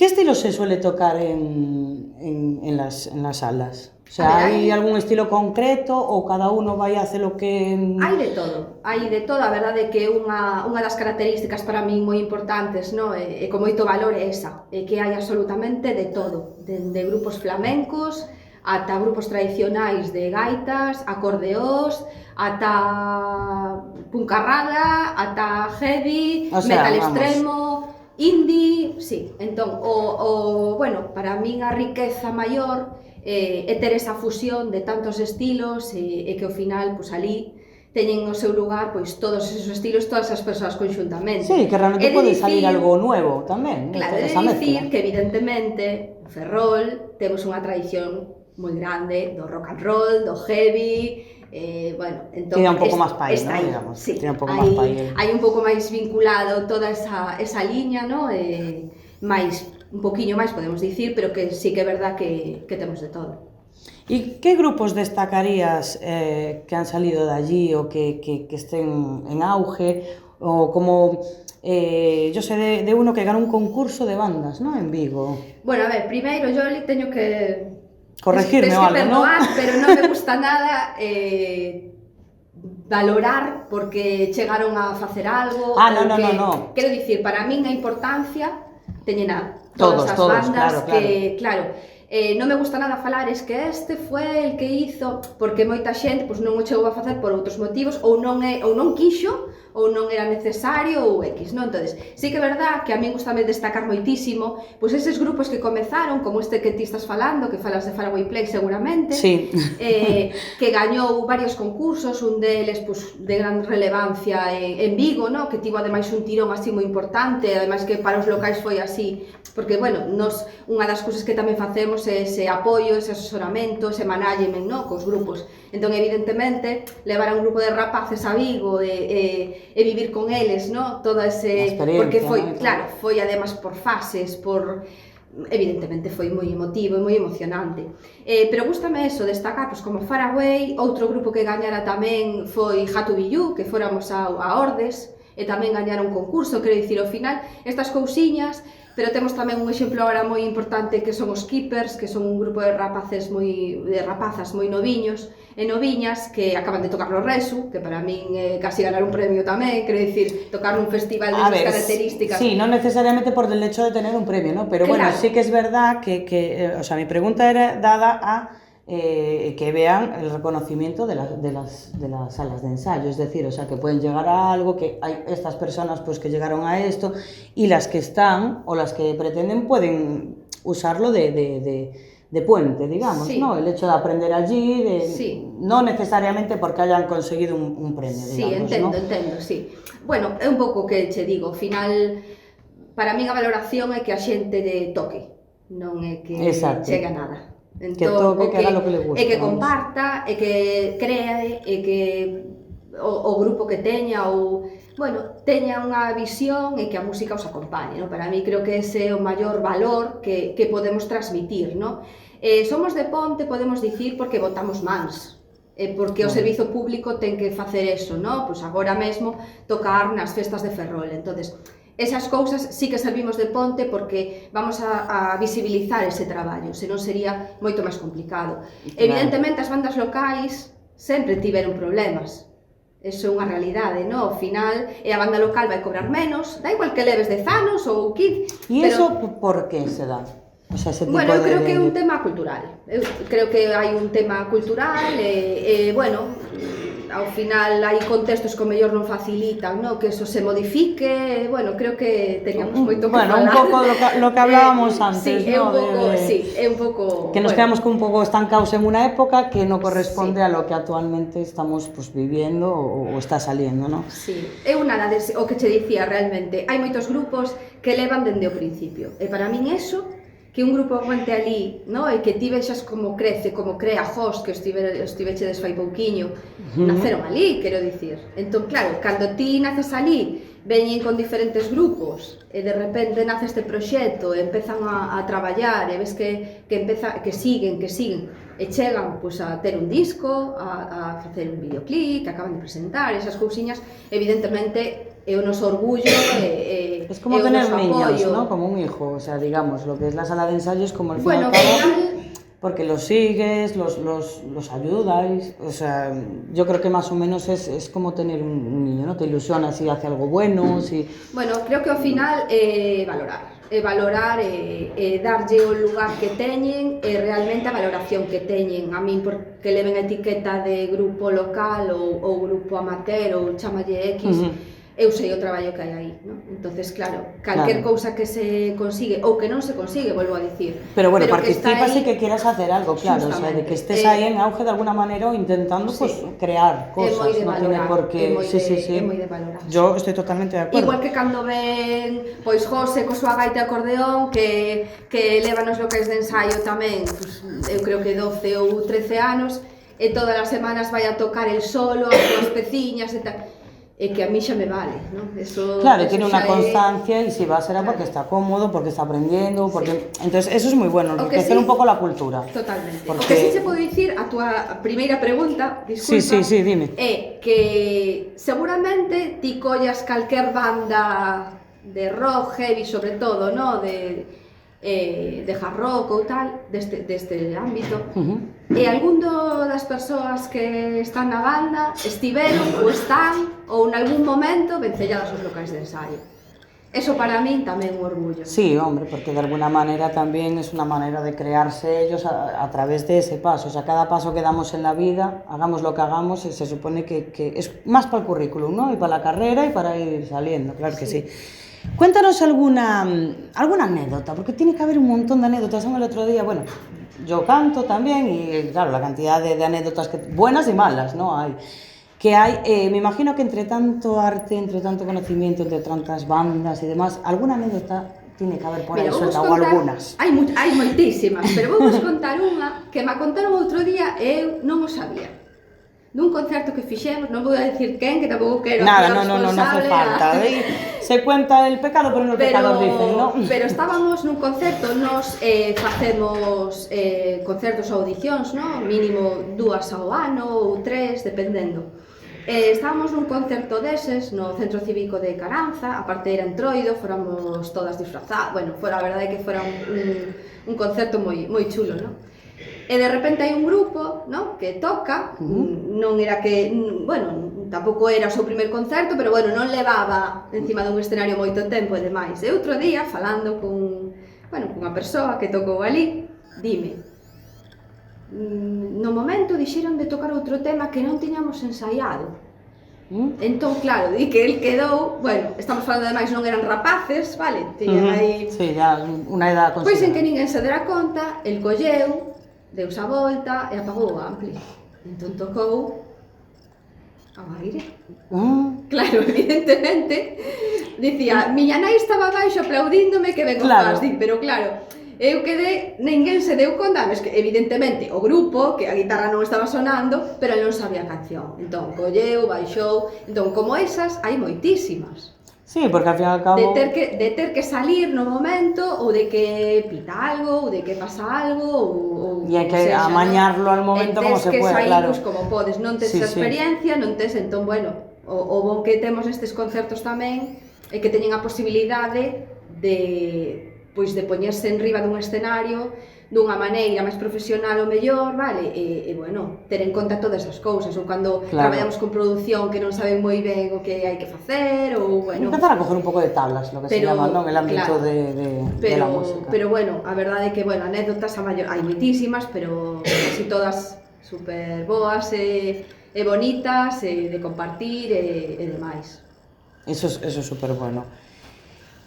¿Qué estilo se suele tocar en las salas? O sea, hai algún estilo concreto ou cada uno vai a hacer o que...
Hai de todo, a verdade é que unha das características para mí moi importantes, no? E con moito valor é esa, é que hai absolutamente de todo, dende grupos flamencos, ata grupos tradicionais de gaitas, acordeós, ata puncarrada, ata heavy, metal extremo, indie, sí. Entón, bueno, para min a riqueza maior é ter esa fusión de tantos estilos e que ao final, pois ali teñen o seu lugar pois todos esos estilos, todas as persoas conxuntamente.
Sí, que realmente pode salir algo nuevo tamén.
Claro, é dicir que evidentemente en Ferrol temos unha tradición moi grande do rock and roll, do heavy, bueno, entón...
Tira un pouco máis país, ¿no? Digamos.
Sí,
tira un pouco máis país.
Hai un pouco máis vinculado toda esa liña, ¿no? Máis un poquinho máis, podemos dicir, pero que sí que é verdad que temos de todo.
E que grupos destacarías que han salido de allí o que estén en auge? O como, yo sé de uno que ganó un concurso de bandas, ¿no? En Vigo.
Bueno, a ver, primeiro, yo teño que...
corregirme o algo, ¿no?
Pero non me gusta nada valorar porque chegaron a facer algo.
No.
Quero dicir, para min a importancia teñen a
todas
as bandas
claro,
que, claro, non me gusta nada falar, es que este foi el que hizo, porque moita xente pois, non o chegou a facer por outros motivos, ou non quixo, ou non era necesario, ou X, non? Entonces, sí que é verdad que a mí gustame destacar moitísimo, pois eses grupos que comezaron, como este que ti estás falando, que falas de Faraway Play seguramente,
sí.
Que gañou varios concursos, un deles pois, de gran relevancia en Vigo, no? Que tivo ademais un tirón así moi importante, ademais que para os locais foi así, porque, bueno, unha das cousas que tamén facemos temos ese apoio, ese asesoramento, ese management, no? Cos grupos. Entón, evidentemente, levar a un grupo de rapaces a Vigo e vivir con eles, no? Todo ese... Porque foi, ¿no? Claro, foi además por fases, evidentemente foi moi emotivo e moi emocionante. Pero gústame eso, destacar, pues, como Faraway, outro grupo que gañara tamén foi Hatu Biyu, que fóramos a Ordes, e tamén gañaron un concurso, quero dicir, ao final, estas cousiñas, pero temos tamén un exemplo agora moi importante que son os Keepers, que son un grupo de rapazas moi noviños e noviñas que acaban de tocar no Resu, que para min é casi ganar un premio tamén, quero dicir, tocar nun festival de esas características.
Sí, non necesariamente por el hecho de tener un premio, ¿no? Pero claro, bueno, sí que es verdad que o sea, mi pregunta era dada a que vean el reconocimiento de las salas de ensayo, es decir, o sea, que pueden llegar a algo, que hay estas personas pues que llegaron a esto y las que están o las que pretenden pueden usarlo de puente, digamos, sí, ¿no? El hecho de aprender allí, sí, no necesariamente porque hayan conseguido un premio, digamos,
sí,
¿no?
entendo, sí. Bueno, é un pouco que che digo, ao final, para min a valoración é que a xente de toque, non é que chegue a nada.
Entón, que toque, que haga lo que le gusta.
E que comparta, e que crea, e que o grupo que teña, ou, bueno, teña unha visión e que a música os acompañe, ¿no? Para mí creo que ese é o maior valor que podemos transmitir, ¿no? Somos de Ponte, podemos dicir, porque botamos mans, porque o servizo público ten que facer eso, ¿no? Pois agora mesmo tocar nas festas de Ferrol, entonces esas cousas sí que servimos de ponte porque vamos a visibilizar ese traballo, senón sería moito máis complicado. Claro. Evidentemente, as bandas locais sempre tiveron problemas. Eso é unha realidade, non? Ao final, a banda local vai cobrar menos, da igual que leves 10 anos ou 15.
E iso por que se dá? O sea, ese tipo
bueno, eu creo que é un tema cultural. Eu creo que hai un tema cultural e bueno, ao final hai contextos que o mellor non facilitan, no? Que eso se modifique, bueno, creo que teníamos moito que falar.
Bueno, un pouco lo que hablábamos antes,
sí,
¿no?
É un pouco...
Que nos quedamos un pouco estancados en unha época que non corresponde a lo que actualmente estamos pues, viviendo o está saliendo, ¿no?
Sí, é unha o que che dicía realmente, hai moitos grupos que levan dende o principio, e para min eso, que un grupo aguante ali, no? E que ti vexas como crece, como crea Jos, que estivechedes fai pouquiño, naceron ali, quero dicir. Entón, claro, cando ti naces ali, veñen con diferentes grupos, e de repente nace este proxecto, e empezan a traballar, e ves que siguen, e chegan pues, a ter un disco, a facer un videoclip, que acaban de presentar, esas cousiñas, evidentemente, é o noso orgullo
es como tener niños, ¿no? Como un hijo, o sea, digamos, lo que es la sala de ensayo es como el fin al cabo, porque los sigues, los ayudáis, o sea, yo creo que más o menos es como tener un niño, ¿no? Te ilusionas si hace algo bueno, si...
Bueno, creo que ao final valorar e darlle o lugar que teñen e realmente a valoración que teñen. A min, porque leven a etiqueta de grupo local ou grupo amateur ou chamalle X, eu sei o traballo que hai aí, ¿no? Entonces, claro, calquer cousa que se consigue ou que non se consigue, volvo a dicir.
Pero bueno, participas e que quieras hacer algo, claro, o sea, de que estés aí en auge de alguna manera o intentando pues, crear cosas,
no tiene por qué...
É moi de valorar. Yo estoy totalmente de acuerdo.
Igual que cando ven, pois, José co súa gaita e acordeón, que leva nos locais de ensaio tamén, pues, eu creo que 12 ou 13 anos, e todas as semanas vai a tocar el solo, as súas peciñas e tal... e que a mí xa me vale, ¿no? Eso,
claro, tiene una constancia y si va será porque está cómodo, porque está aprendiendo, porque... Entonces, eso es muy bueno, enriquecer un pouco la cultura.
Totalmente. Porque... O que sí se pode dicir, a túa primeira pregunta, disculpa,
sí, dime.
É que seguramente ti collas calquer banda de rock, heavy sobre todo, ¿no? De hard rock ou tal, deste ámbito, e algún das persoas que están na banda estiveron ou están ou en algún momento vencelladas os locais de ensaio. Eso para min tamén é un orgullo.
Sí, hombre, porque de alguna manera también es una manera de crearse ellos a través de ese paso. O sea, cada paso que damos en la vida, hagamos lo que hagamos, se supone que es más para el currículum, ¿no? Y para la carrera y para ir saliendo, claro que sí. Cuéntanos alguna anécdota, porque tiene que haber un montón de anécdotas. El otro día, bueno, yo canto también y claro, la cantidad de anécdotas que, buenas y malas, ¿no? Hay, me imagino que entre tanto arte, entre tanto conocimiento, entre tantas bandas y demás, alguna anécdota tiene que haber por aí
Mira, vamos
suelta ou
contar-
algunas.
Hai moitísimas, pero vamos contar unha que me contaron outro día e eu non o sabía. Dun concerto que fixemos, non vou a decir quen, que tampouco quero
Nada,
aquí o
no hace
responsable,
falta. Se cuenta el pecado, pero no el pecador dicen, ¿no?
Pero estábamos nun concerto, nos facemos concertos ou audicións, no? Mínimo 2 ao ano ou 3, dependendo. Estábamos nun concerto deses no Centro Cívico de Caranza, a parte era entroido, fóramos todas disfrazadas, bueno, a verdade é que fora un concerto moi chulo, no? E de repente hai un grupo, no, que toca, non era que, bueno, tampouco era o seu primer concerto, pero bueno, non levaba encima dun escenario moito tempo e demais. E outro día, falando cunha persoa que tocou ali, dime, no momento dixeron de tocar outro tema que non tiñamos ensaiado. Entón, claro, di que el quedou, bueno, estamos falando ademais non eran rapaces, vale, tiñan aí...
Sí, ya, unha edad considerable.
Pois en que ninguén se dera conta, el colleu, deuse a volta e apagou o ampli. Entón tocou ao aire. Claro, evidentemente, dicía, miña nai estaba baixo aplaudíndome que ben o
Claro.
fas, pero claro, eu quedei, ninguén se deu conta, mas que evidentemente o grupo, que a guitarra non estaba sonando, pero non sabía a canción. Entón, colleu, baixou, entón, como esas, hai moitísimas.
Sí, porque al fin e al cabo...
De ter que salir no momento, ou de que pita algo, ou de que pasa algo, ou
E hai que amañarlo al momento como se pueda, claro.
Tes que sair como podes, non tes
Sí,
esa
sí.
experiencia, non tes, entón, bueno, o bon que temos estes concertos tamén é que teñen a posibilidade de poñerse en riba dun escenario dunha maneira máis profesional o mellor, vale? E bueno, ter en conta todas as cousas, ou cando traballamos con produción que non saben moi ben o que hai que facer, ou bueno...
Empezar a coger un pouco de tablas, lo que se llama, ¿no? En el ámbito
claro,
de la música.
Pero bueno, a verdade é que, bueno, anécdotas a maior, hai moitísimas, pero casi todas super boas e bonitas, de compartir e demais.
Eso es súper bueno.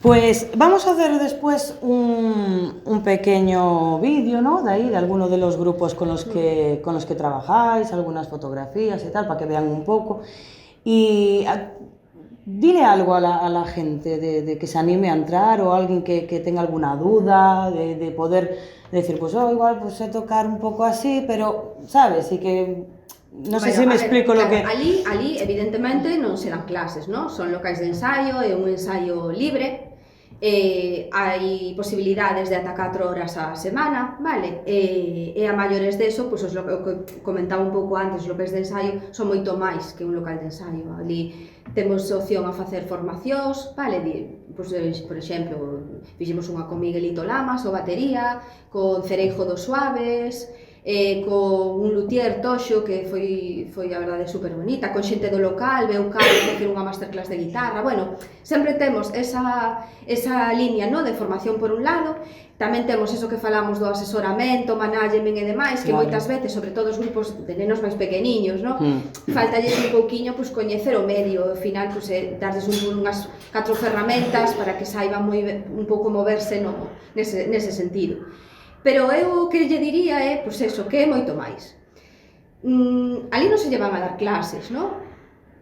Pues vamos a hacer después un pequeño vídeo, ¿no? De ahí, de alguno de los grupos con los que trabajáis, algunas fotografías y tal, para que vean un poco. Y dile algo a la gente de que se anime a entrar, o alguien que tenga alguna duda, de poder decir, pues igual pues sé tocar un poco así, pero, ¿sabes? Y que... Non sei se me explico lo que...
Ali, evidentemente, non serán clases, non? Son locais de ensaio, é un ensaio libre, hai posibilidades de ata 4 horas a semana, vale? E a maiores deso, pois o que comentaba un pouco antes, os locais de ensaio son moito máis que un local de ensaio. Ali temos opción a facer formacións, vale? Pois, por exemplo, fixemos unha con Miguelito Lamas, o batería, con Cereijo dos Suaves, con un luthier Toxo que foi a verdade super bonita, con xente do local, veu Carlos a facer unha masterclass de guitarra. Bueno, sempre temos esa liña, no, de formación por un lado, tamén temos eso que falamos do asesoramento, management e demais, que moitas veces, sobre todo os grupos de nenos máis pequeniños, no, faltalles un pouquiño pues, coñecer o medio, ao final pues, darles unhas 4 ferramentas para que saiban un pouco moverse nese sentido. Pero eu o que lle diría é, pois eso, que é moito máis. Ali non se lle van a dar clases, non?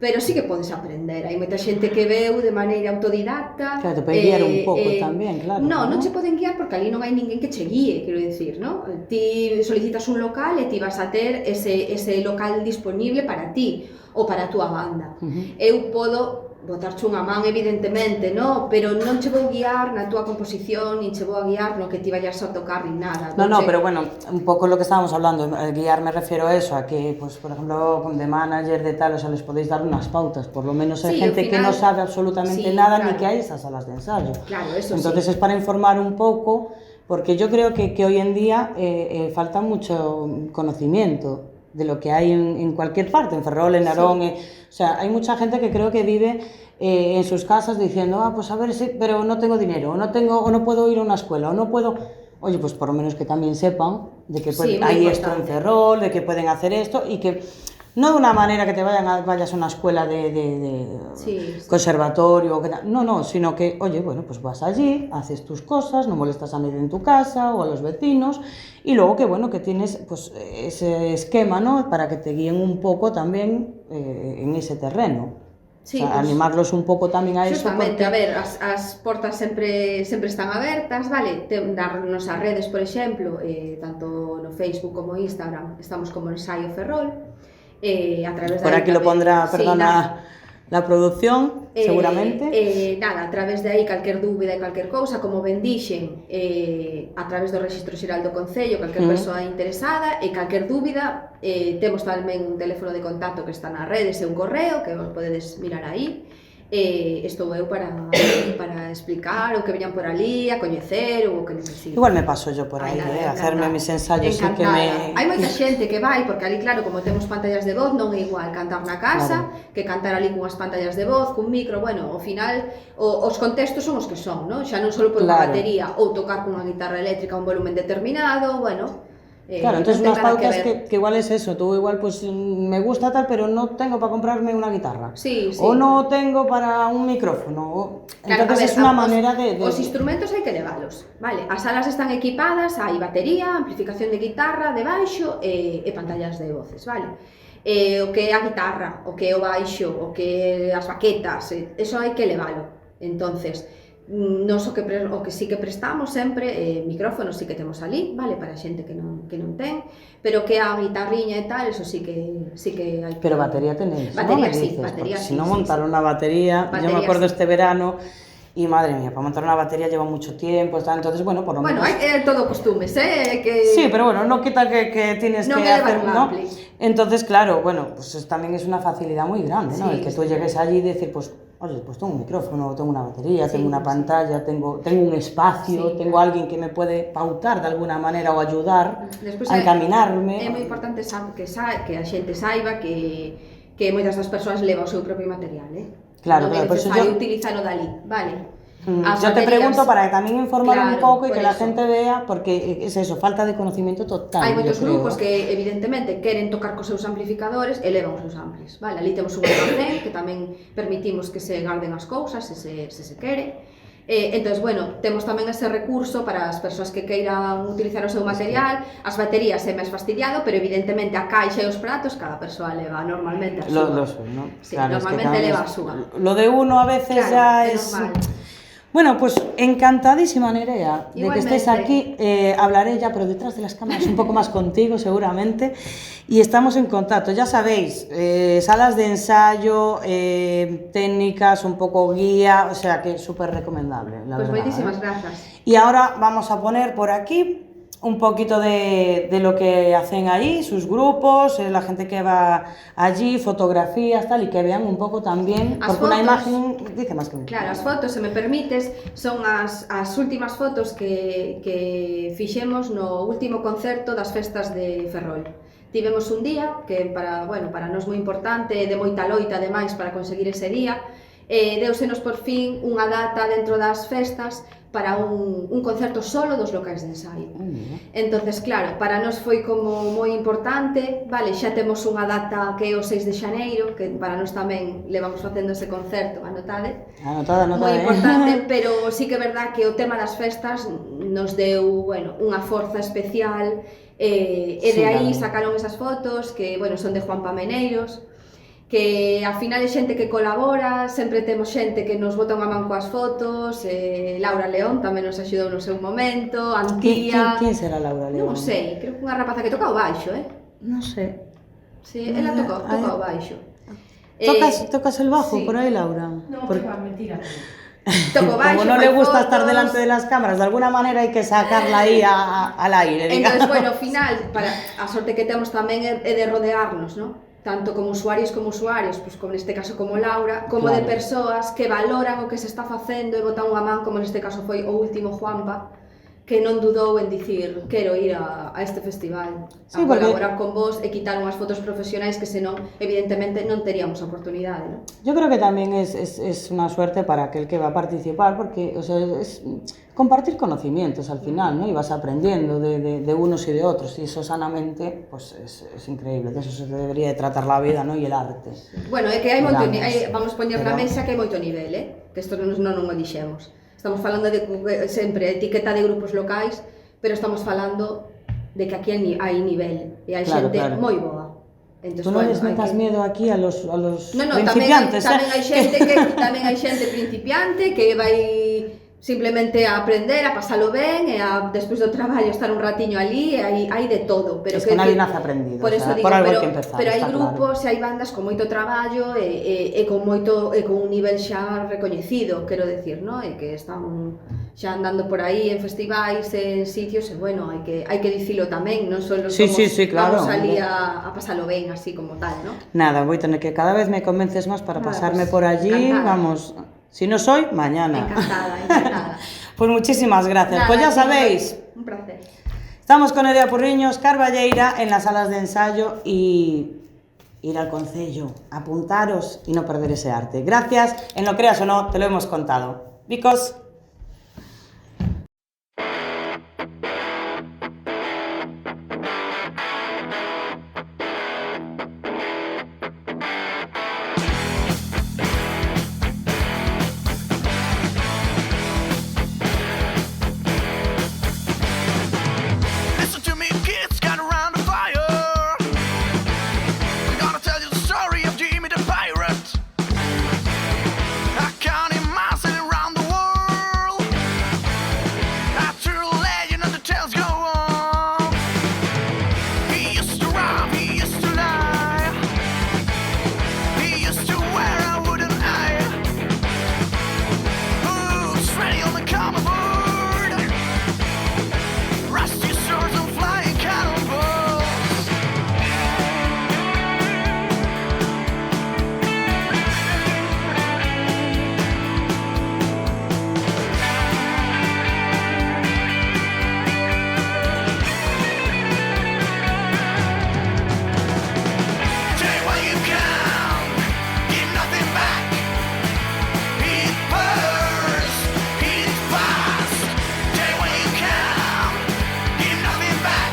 Pero sí que podes aprender. Hai moita xente que veu de maneira autodidacta.
Claro, te pode guiar un pouco tamén, claro.
Non che poden guiar porque ali non hai ninguén que che guíe, quero dicir, non? Ti solicitas un local e ti vas a ter ese local disponible para ti ou para a túa banda. Eu podo botarche unha man, evidentemente, no? Pero non che vou guiar na túa composición, nin che vou a guiar no que ti vayas a tocar, nin nada.
No, pero bueno, un poco lo que estábamos hablando, guiar me refiero a eso, a que, pues, por ejemplo, de manager, de tal, o sea, les podéis dar unas pautas, por lo menos hay gente que no sabe absolutamente nada, ni que hay esas salas de ensayo.
Claro, eso
entonces es para informar un poco, porque yo creo que hoy en día falta mucho conocimiento de lo que hay en cualquier parte, en Ferrol, en Narón, o sea, hay mucha gente que creo que vive en sus casas diciendo, pues a ver, sí, pero no tengo dinero, o no puedo ir a una escuela, o no puedo... Oye, pues por lo menos que también sepan de que hay esto en Ferrol, de que pueden hacer esto, y que no de una manera que te vayas a una escuela de conservatorio, no, sino que, oye, bueno, pues vas allí, haces tus cosas, no molestas a nadie en tu casa o a los vecinos, y luego que, bueno, que tienes pues ese esquema, ¿no?, para que te guíen un poco también en ese terreno.
Sí,
o sea,
pues,
animarlos un pouco tamén a iso,
Justamente,
porque...
a ver, as portas sempre están abertas, vale? Nas nosas redes, por exemplo, tanto no Facebook como Instagram, estamos como Ensaio Ferrol, a través de
Por
aí
aquí lo
tamén,
pondrá,
sí,
perdona, la producción, seguramente.
Nada, a través de aí calquer dúbida e calquer cousa, como ben dixen, a través do Rexistro Xeral do Concello, calquer persoa interesada, e calquer dúbida, temos tamén un teléfono de contacto que está nas redes e un correo que vos podedes mirar aí. Estou eu para explicar o que veñan por ali, a coñecer ou o que necesiten.
Igual me paso yo por aí,
Nada,
hacerme mis ensayos e que
encantada.
me...
Hai moita xente que vai, porque ali, claro, como temos pantallas de voz, non é igual cantar na casa, que cantar ali cunhas pantallas de voz, cun micro, bueno, ao final, os contextos son os que son, non? Xa non só por unha batería, ou tocar cunha guitarra eléctrica a un volumen determinado, bueno...
Claro, entonces
non ten
unas
nada
pautas
ver.
que igual es eso, tú igual pues me gusta tal, pero no tengo para comprarme una guitarra.
Sí, sí.
O no tengo para un micrófono.
Claro,
Entonces
a ver,
es una
os-
manera de...
Os instrumentos hai que levalos, vale? As salas están equipadas, hai batería, amplificación de guitarra, de baixo e pantallas de voces, vale? O que é a guitarra, o que é o baixo, o que é as baquetas, eso hai que levalo. Entonces, nos o que sí que prestamos sempre, micrófonos sí que temos ali, vale? Para xente que non ten, pero que a guitarriña e tal, eso sí que hai que...
Pero batería tenéis,
Batería
¿no? Me
sí,
dices,
batería
porque
sí,
si no
sí,
montar
sí.
una batería, yo
Batería
me acuerdo
sí.
este verano y madre mía, para montar una batería lleva mucho tiempo, está, entonces bueno, por lo
Bueno,
menos...
hai todo costumes, que...
Sí, pero bueno, no quita que tienes
No
que
me
hacer,
llevar un
¿no?
ampli.
Entonces, claro, bueno, pues también es una facilidad muy grande, ¿no?
Sí,
El que tú
sí.
llegues allí y decir, pues, oye, pues tengo un micrófono, tengo una batería,
Sí,
tengo una
sí.
pantalla, tengo un espacio,
Sí,
tengo alguien que me puede pautar de alguna manera o ayudar
Despois
a encaminarme.
É moi importante que a xente saiba que moitas das persoas levan o seu propio material,
Claro,
non é
claro, por eso
necesario
yo-
utilizalo dali, vale? As
Yo te
baterías-
pregunto para también informar un
Claro,
poco y
por
que la
eso.
gente vea, porque es eso, falta de conocimiento total.
Hai moitos
yo creo,
grupos que evidentemente queren tocar cos seus amplificadores e levan os seus amplis, vale? Ali temos un almacén que tamén permitimos que se garden as cousas se se quere. Entón, bueno, temos tamén ese recurso para as persoas que queiran utilizar o seu material. As baterías é máis fastidiado, pero evidentemente a caixa e os pratos cada persoa leva normalmente a súa.
Lo suyo, ¿no?
Sí,
Claro, es que
normalmente
también
leva a
es-
súa.
Lo de uno a veces
Claro,
ya
é
es...
normal.
Bueno, pues encantadísima, Nerea, de que
Igualmente.
estés aquí. Hablaré ya, pero detrás de las cámaras, un poco más contigo, seguramente. Y estamos en contacto. Ya sabéis, salas de ensayo, técnicas, un poco guía, o sea que súper recomendable, la
Pois
verdad.
moitísimas grazas.
Y ahora vamos a poner por aquí un poquito de lo que hacen allí, sus grupos, la gente que va allí, fotografías, tal, y que vean un poco también,
As
porque una
fotos.
imagen dice más que mil
Claro, as
palabras.
fotos, se me permites, son as últimas fotos que fixemos no último concerto das festas de Ferrol. Tivemos un día que para nós moi importante, de moita loita ademais para conseguir ese día, deusenos por fin unha data dentro das festas para un concerto solo dos locais de ensaio. Entonces, claro, para nós foi como moi importante, vale, xa temos unha data que é o 6 de xaneiro, que para nós tamén levamos facendo ese concerto, anotade?
Anotada,
Moi importante, pero sí que é verdad que o tema das festas nos deu, bueno, unha forza especial, e de
Sí,
aí
claro.
sacaron esas fotos que, bueno, son de Juan Pameneiros, que ao final é xente que colabora, sempre temos xente que nos bota unha man coas fotos, Laura León tamén nos axudou no seu momento, Antía...
¿Quién será Laura León?
Non sei, creo que unha rapaza que toca o baixo,
No sé.
Sí, ela toca o baixo.
¿Tocas el bajo
sí.
por ahí, Laura?
No,
Por-
que va, mentira.
Toco o baixo,
Como no
fai
le gusta estar
fotos.
delante de las cámaras, de alguna manera hay que sacarla ahí al aire, digamos.
Entonces, bueno, ao final, a sorte que temos tamén é de rodearnos, ¿no? Tanto como usuarios, pues como neste caso como Laura, como
Claro.
de persoas que valoran o que se está facendo e botan unha man, como neste caso foi o último Juanpa, que non dudou en dicir quero ir a este festival,
Sí,
a
porque-
colaborar con vos e quitar unhas fotos profesionais que senón, evidentemente, non teríamos a oportunidade, ¿no?
Yo creo que también es una suerte para aquel que va a participar, porque o sea, es compartir conocimientos al final, ¿no? Y vas aprendiendo de unos y de otros, y eso sanamente pues es increíble, de eso se debería de tratar la vida, ¿no? Y el arte.
Bueno, é que hai moito,
Digamos,
vamos poñer na
pero-
mesa que hai moito nivel, que isto non o dixemos. Estamos falando de sempre etiqueta de grupos locais, pero estamos falando de que aquí hai nivel e hai
Claro,
xente
claro.
moi boa. Entonces,
Tú non les
hai
metas
que-
miedo aquí a los
No,
principiantes,
tamén hai xente principiante que vai simplemente a aprender, a pasalo ben e a despois do traballo estar un ratiño ali e hai de todo, pero
Es que nadie nace aprendido,
por eso digo,
por algo hai
pero,
que empezar,
pero hai
está
grupos e hai bandas con moito traballo e con un nivel xa recoñecido, quero decir, no? E que están xa andando por aí en festivais, en sitios, e bueno, hai que dicilo tamén, non só
Sí, claro,
vamos ali
hombre.
a pasalo ben así como tal, no?
Nada, voy a tener que cada vez me convences más para
Nada,
pasarme
pues,
por allí,
encantada.
vamos, si no soy, mañana.
Encantada.
Pues muchísimas gracias.
Nada,
Pues ya
sí,
sabéis,
un placer.
estamos con Nerea Porriños, Carballeira, en las salas de ensayo y ir al concello, apuntaros y no perder ese arte. Gracias, en lo creas o no, te lo hemos contado. Vicos.
Listen to me, kids, gather around the fire. I'm gonna tell you the story of Jimmy the Pirate. I counted miles around the world. A true legend and the tales go on. He used to rob, he used to lie. He used to wear a wooden eye. Boots ready on the common board. Rusty swords and flying cannonballs. Take what you can, give nothing back. Eat first, eat fast. Take what you can, give nothing back.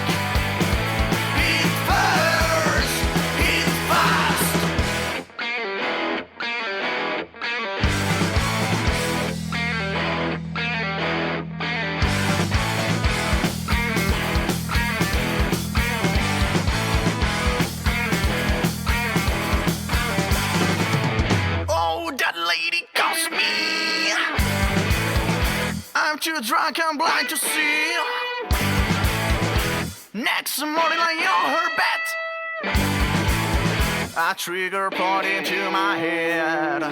Eat first, eat fast. Oh, that lady calls me. I'm too drunk and blind to see. Next morning, I on her bed. A trigger point into my head.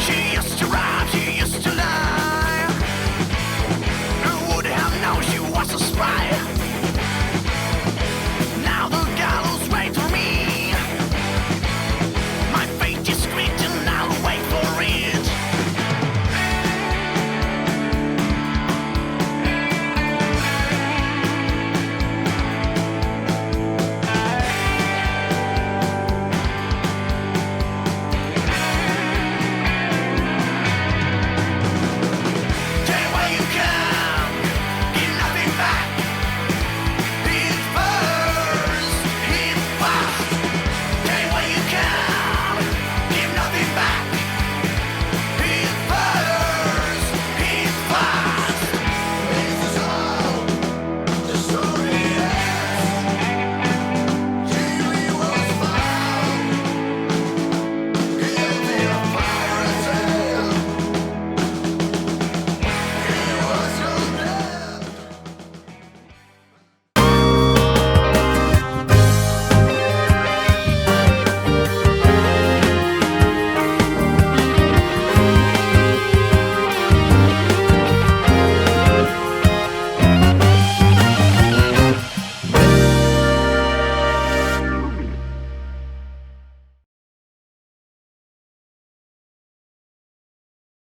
She used to rob, she used to lie.